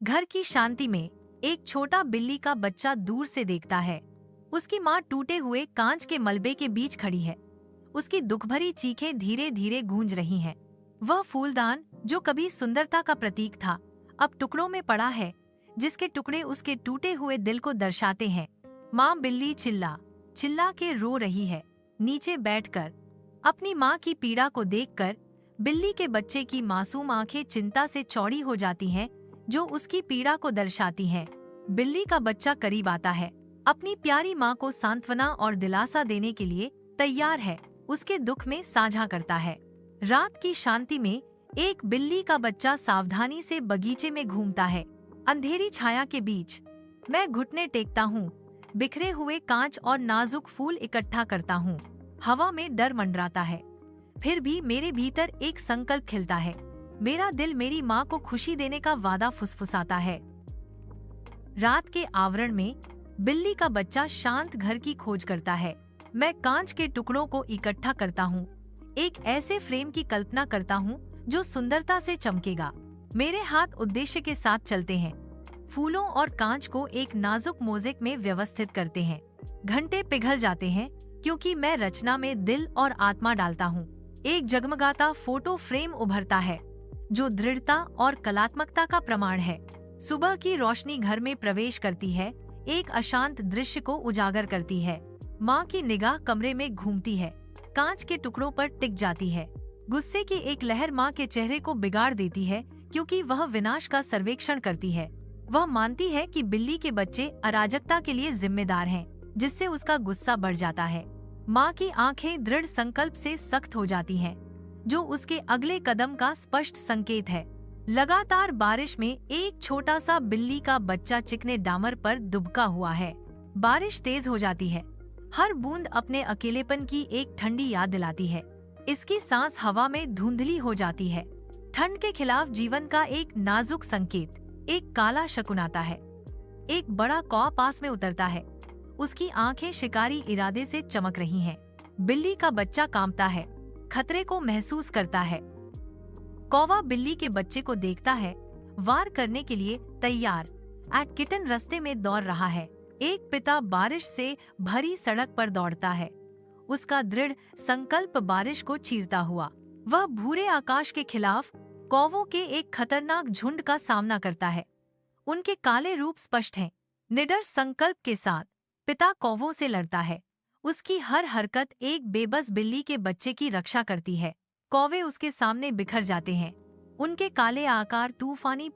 घर की शांति में एक छोटा बिल्ली का बच्चा दूर से देखता है। उसकी माँ टूटे हुए कांच के मलबे के बीच खड़ी है। उसकी दुखभरी चीखें धीरे धीरे गूंज रही हैं। वह फूलदान जो कभी सुंदरता का प्रतीक था, अब टुकड़ों में पड़ा है, जिसके टुकड़े उसके टूटे हुए दिल को दर्शाते हैं। माँ बिल्ली चिल्ला चिल्ला के रो रही है। नीचे बैठकर अपनी माँ की पीड़ा को देखकर बिल्ली के बच्चे की मासूम आंखें चिंता से चौड़ी हो जाती हैं, जो उसकी पीड़ा को दर्शाती हैं। बिल्ली का बच्चा करीब आता है, अपनी प्यारी माँ को सांत्वना और दिलासा देने के लिए तैयार है, उसके दुख में साझा करता है। रात की शांति में एक बिल्ली का बच्चा सावधानी से बगीचे में घूमता है। अंधेरी छाया के बीच मैं घुटने टेकता हूँ, बिखरे हुए कांच और नाजुक फूल इकट्ठा करता हूँ। हवा में डर मंडराता है, फिर भी मेरे भीतर एक संकल्प खिलता है। मेरा दिल मेरी माँ को खुशी देने का वादा फुसफुसाता है। रात के आवरण में बिल्ली का बच्चा शांत घर की खोज करता है। मैं कांच के टुकड़ों को इकट्ठा करता हूँ, एक ऐसे फ्रेम की कल्पना करता हूँ जो सुंदरता से चमकेगा। मेरे हाथ उद्देश्य के साथ चलते हैं, फूलों और कांच को एक नाजुक मोज़ेक में व्यवस्थित करते हैं। घंटे पिघल जाते हैं क्योंकि मैं रचना में दिल और आत्मा डालता हूँ। एक जगमगाता फोटो फ्रेम उभरता है जो दृढ़ता और कलात्मकता का प्रमाण है। सुबह की रोशनी घर में प्रवेश करती है, एक अशांत दृश्य को उजागर करती है। माँ की निगाह कमरे में घूमती है, कांच के टुकड़ों पर टिक जाती है। गुस्से की एक लहर माँ के चेहरे को बिगाड़ देती है, क्योंकि वह विनाश का सर्वेक्षण करती है। वह मानती है कि बिल्ली के बच्चे अराजकता के लिए जिम्मेदार हैं, जिससे उसका गुस्सा बढ़ जाता है। माँ की आंखें दृढ़ संकल्प से सख्त हो जाती हैं, जो उसके अगले कदम का स्पष्ट संकेत है। लगातार बारिश में एक छोटा सा बिल्ली का बच्चा चिकने डामर पर दुबका हुआ है। बारिश तेज हो जाती है, हर बूंद अपने अकेलेपन की एक ठंडी याद दिलाती है। इसकी सांस हवा में धुंधली हो जाती है। ठंड के खिलाफ जीवन का एक नाजुक संकेत। एक काला शकुन आता है। एक बड़ा कौवा पास में उतरता है, उसकी आंखें शिकारी इरादे से चमक रही हैं। बिल्ली का बच्चा कांपता है, खतरे को महसूस करता है। कौवा बिल्ली के बच्चे को देखता है, वार करने के लिए तैयार। किटन रास्ते में दौड़ रहा है। एक पिता बारिश से भरी सड़क पर दौड़ता है, उसका दृढ़ संकल्प बारिश को चीरता हुआ। वह भूरे आकाश के खिलाफ कौवों के एक खतरनाक झुंड का सामना करता है। उनके काले रूप स्पष्ट हैं। निडर संकल्प के साथ पिता कौवों से लड़ता है। उसकी हर हरकत एक बेबस बिल्ली के बच्चे की रक्षा करती है। कौवे उसके सामने बिखर जाते हैं, उनके काले आकार तूफानी